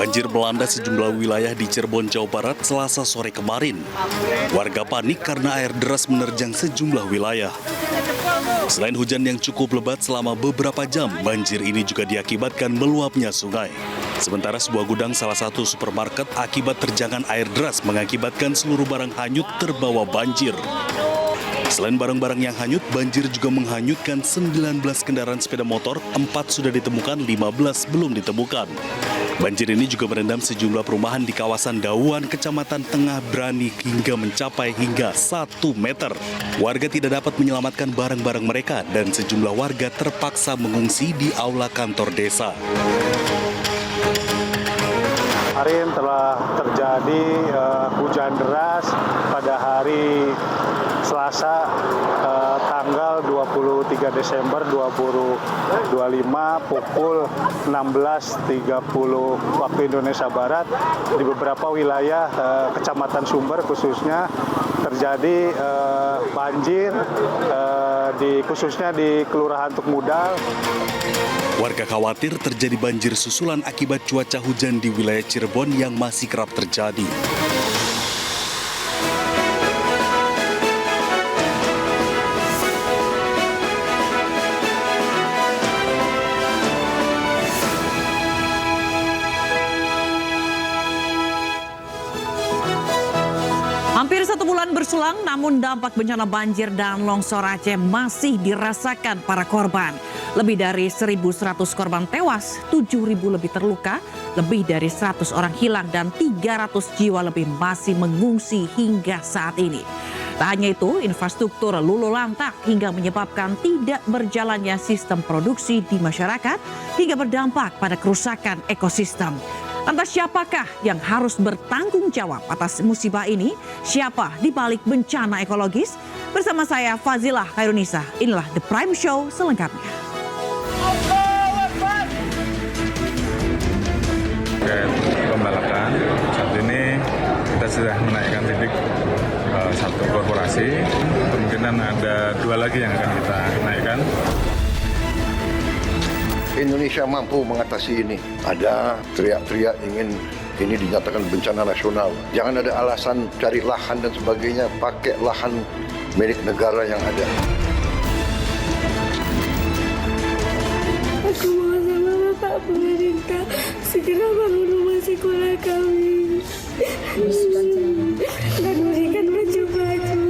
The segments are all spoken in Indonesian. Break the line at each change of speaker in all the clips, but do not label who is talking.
Banjir melanda sejumlah wilayah di Cirebon, Jawa Barat Selasa sore kemarin. Warga panik karena air deras menerjang sejumlah wilayah. Selain hujan yang cukup lebat selama beberapa jam, banjir ini juga diakibatkan meluapnya sungai. Sementara sebuah gudang salah satu supermarket akibat terjangan air deras mengakibatkan seluruh barang hanyut terbawa banjir. Selain barang-barang yang hanyut, banjir juga menghanyutkan 19 kendaraan sepeda motor, 4 sudah ditemukan, 15 belum ditemukan. Banjir ini juga merendam sejumlah perumahan di kawasan Dauan, Kecamatan Tengah Brani hingga mencapai hingga 1 meter. Warga tidak dapat menyelamatkan barang-barang mereka dan sejumlah warga terpaksa mengungsi di aula kantor desa.
Kemarin telah terjadi hujan deras pada hari Selasa tanggal 23 Desember 2025 pukul 16.30 waktu Indonesia Barat di beberapa wilayah Kecamatan Sumber khususnya terjadi banjir khususnya di Kelurahan Tuk Mudal.
Warga khawatir terjadi banjir susulan akibat cuaca hujan di wilayah Cirebon yang masih kerap terjadi.
Hampir 1 bulan berselang, namun dampak bencana banjir dan longsor Aceh masih dirasakan para korban. Lebih dari 1.100 korban tewas, 7.000 lebih terluka, lebih dari 100 orang hilang, dan 300 jiwa lebih masih mengungsi hingga saat ini. Tak hanya itu, infrastruktur luluh lantak hingga menyebabkan tidak berjalannya sistem produksi di masyarakat hingga berdampak pada kerusakan ekosistem. Lantas siapakah yang harus bertanggung jawab atas musibah ini? Siapa di balik bencana ekologis? Bersama saya Fazilah Khairunisa, inilah The Prime Show selengkapnya.
Pembalakan, saat ini kita sudah menaikkan titik satu korporasi, kemungkinan ada 2 lagi yang akan kita naikkan.
Indonesia mampu mengatasi ini. Ada teriak-teriak ingin ini dinyatakan bencana nasional. Jangan ada alasan cari lahan dan sebagainya, pakai lahan milik negara yang ada.
Aku mohon sama Bapak pemerintah segera bangun rumah sekolah kami dan berikan baju-baju.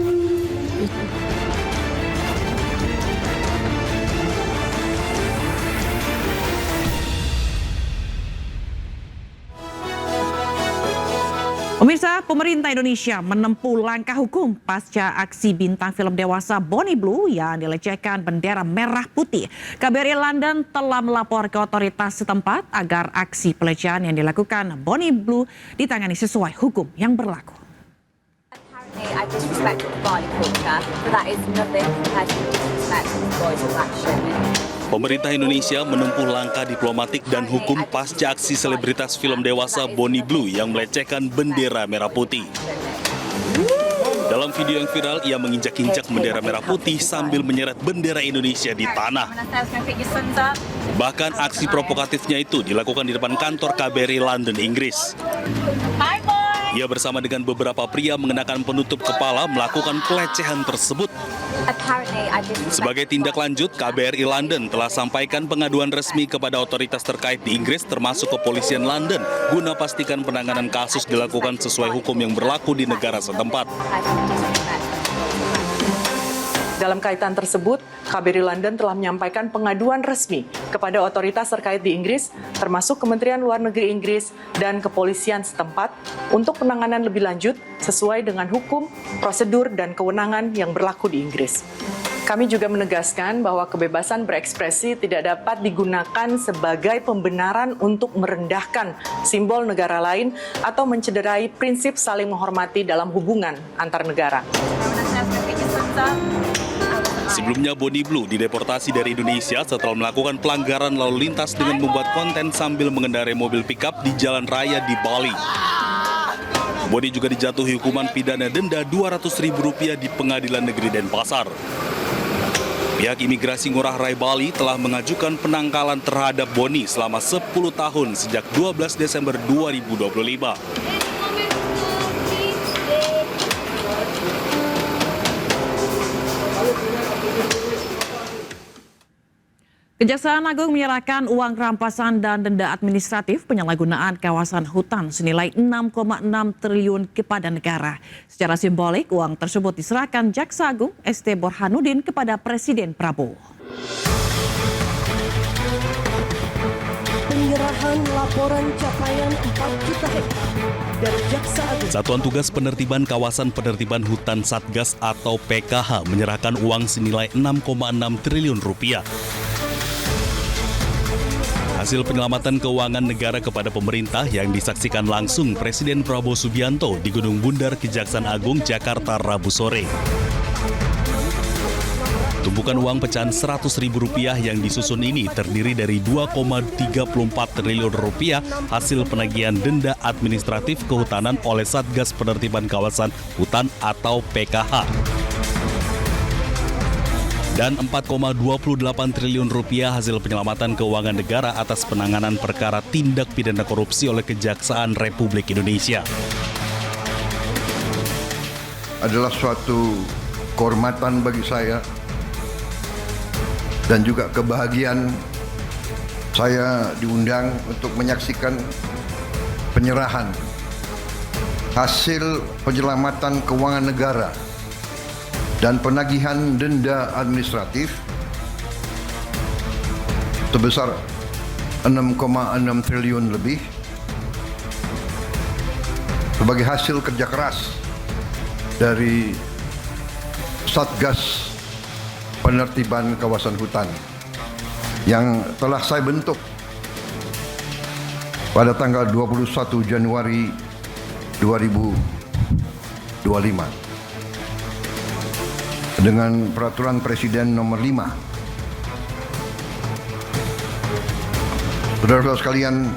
Pemirsa, pemerintah Indonesia menempuh langkah hukum pasca aksi bintang film dewasa Bonnie Blue yang dilecehkan bendera merah putih. KBRI London telah melapor ke otoritas setempat agar aksi pelecehan yang dilakukan Bonnie Blue ditangani sesuai hukum yang berlaku.
I disrespect Bali culture, but that is nothing compared to the disrespect of the boys of action.
Pemerintah Indonesia menempuh langkah diplomatik dan hukum pasca aksi selebritas film dewasa Bonnie Blue yang melecehkan bendera merah putih. Dalam video yang viral, ia menginjak-injak bendera merah putih sambil menyeret bendera Indonesia di tanah. Bahkan aksi provokatifnya itu dilakukan di depan kantor KBRI London, Inggris. Ia bersama dengan beberapa pria mengenakan penutup kepala melakukan pelecehan tersebut. Sebagai tindak lanjut, KBRI London telah sampaikan pengaduan resmi kepada otoritas terkait di Inggris termasuk kepolisian London guna pastikan penanganan kasus dilakukan sesuai hukum yang berlaku di negara setempat.
Dalam kaitan tersebut, KBRI London telah menyampaikan pengaduan resmi kepada otoritas terkait di Inggris, termasuk Kementerian Luar Negeri Inggris dan kepolisian setempat untuk penanganan lebih lanjut sesuai dengan hukum, prosedur, dan kewenangan yang berlaku di Inggris. Kami juga menegaskan bahwa kebebasan berekspresi tidak dapat digunakan sebagai pembenaran untuk merendahkan simbol negara lain atau mencederai prinsip saling menghormati dalam hubungan antar negara.
Sebelumnya Bonnie Blue dideportasi dari Indonesia setelah melakukan pelanggaran lalu lintas dengan membuat konten sambil mengendarai mobil pickup di jalan raya di Bali. Bonnie juga dijatuhi hukuman pidana denda Rp200.000 di Pengadilan Negeri Denpasar. Pihak Imigrasi Ngurah Rai Bali telah mengajukan penangkalan terhadap Boni selama 10 tahun sejak 12 Desember 2025.
Kejaksaan Agung menyerahkan uang rampasan dan denda administratif penyalahgunaan kawasan hutan senilai 6,6 triliun kepada negara. Secara simbolik, uang tersebut diserahkan Jaksa Agung ST Burhanuddin kepada Presiden Prabowo.
Penyerahan laporan capaian 4 juta hektar dari Jaksa Agung.
Satuan Tugas Penertiban Kawasan Penertiban Hutan Satgas atau PKH menyerahkan uang senilai 6,6 triliun rupiah. Hasil penyelamatan keuangan negara kepada pemerintah yang disaksikan langsung Presiden Prabowo Subianto di Gedung Bundar Kejaksaan Agung, Jakarta, Rabu sore. Tumpukan uang pecahan Rp100.000 yang disusun ini terdiri dari 2,34 triliun rupiah hasil penagihan denda administratif kehutanan oleh Satgas Penertiban Kawasan Hutan atau PKH. Dan 4,28 triliun rupiah hasil penyelamatan keuangan negara atas penanganan perkara tindak pidana korupsi oleh Kejaksaan Republik Indonesia.
Adalah suatu kehormatan bagi saya dan juga kebahagiaan saya diundang untuk menyaksikan penyerahan hasil penyelamatan keuangan negara dan penagihan denda administratif sebesar 6,6 triliun lebih sebagai hasil kerja keras dari Satgas Penertiban Kawasan Hutan yang telah saya bentuk pada tanggal 21 Januari 2025 dengan Peraturan Presiden Nomor 5. Saudara-saudara sekalian,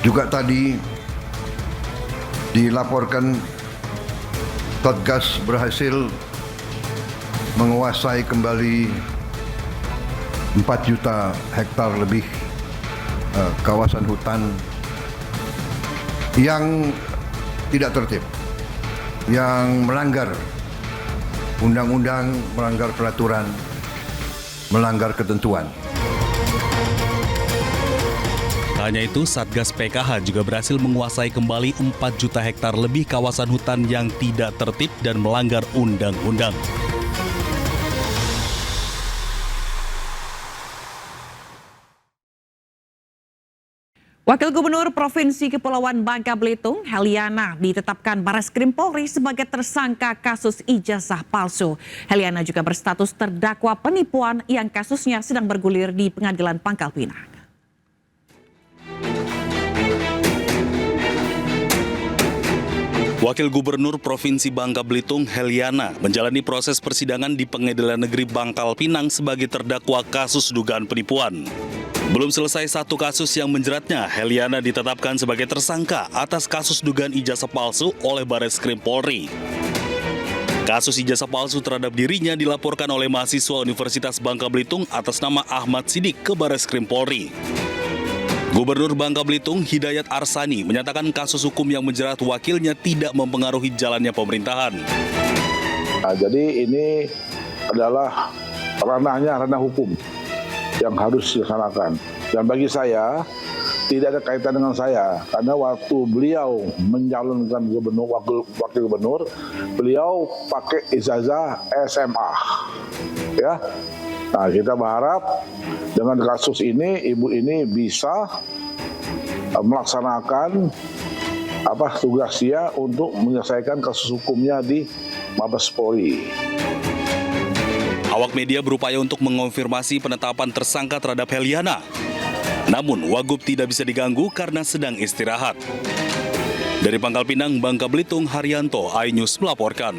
juga tadi dilaporkan Satgas berhasil menguasai kembali 4 juta hektar lebih kawasan hutan yang tidak tertib, yang melanggar undang-undang, melanggar peraturan, melanggar ketentuan.
Tak hanya itu, Satgas PKH juga berhasil menguasai kembali 4 juta hektar lebih kawasan hutan yang tidak tertib dan melanggar undang-undang.
Wakil Gubernur Provinsi Kepulauan Bangka Belitung, Heliana, ditetapkan Bareskrim Polri sebagai tersangka kasus ijazah palsu. Heliana juga berstatus terdakwa penipuan yang kasusnya sedang bergulir di Pengadilan Pangkal Pinang.
Wakil Gubernur Provinsi Bangka Belitung, Heliana, menjalani proses persidangan di Pengadilan Negeri Pangkal Pinang sebagai terdakwa kasus dugaan penipuan. Belum selesai satu kasus yang menjeratnya, Heliana ditetapkan sebagai tersangka atas kasus dugaan ijazah palsu oleh Bareskrim Polri. Kasus ijazah palsu terhadap dirinya dilaporkan oleh mahasiswa Universitas Bangka Belitung atas nama Ahmad Sidik ke Bareskrim Polri. Gubernur Bangka Belitung, Hidayat Arsani, menyatakan kasus hukum yang menjerat wakilnya tidak mempengaruhi jalannya pemerintahan.
Nah, jadi ini adalah ranah hukum yang harus dilaksanakan. Dan bagi saya, tidak ada kaitan dengan saya. Karena waktu beliau mencalonkan wakil gubernur, beliau pakai ijazah SMA. Ya. Nah, kita berharap dengan kasus ini, ibu ini bisa melaksanakan tugasnya untuk menyelesaikan kasus hukumnya di Mabes Polri.
Awak media berupaya untuk mengonfirmasi penetapan tersangka terhadap Heliana. Namun, Wagub tidak bisa diganggu karena sedang istirahat. Dari Pangkal Pinang, Bangka Belitung, Haryanto, iNews melaporkan.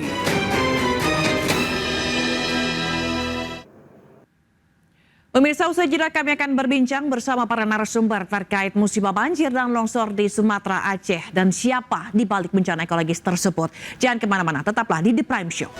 Pemirsa, usai jeda kami akan berbincang bersama para narasumber terkait musibah banjir dan longsor di Sumatera, Aceh, dan siapa di balik bencana ekologis tersebut. Jangan kemana-mana, tetaplah di The Prime Show.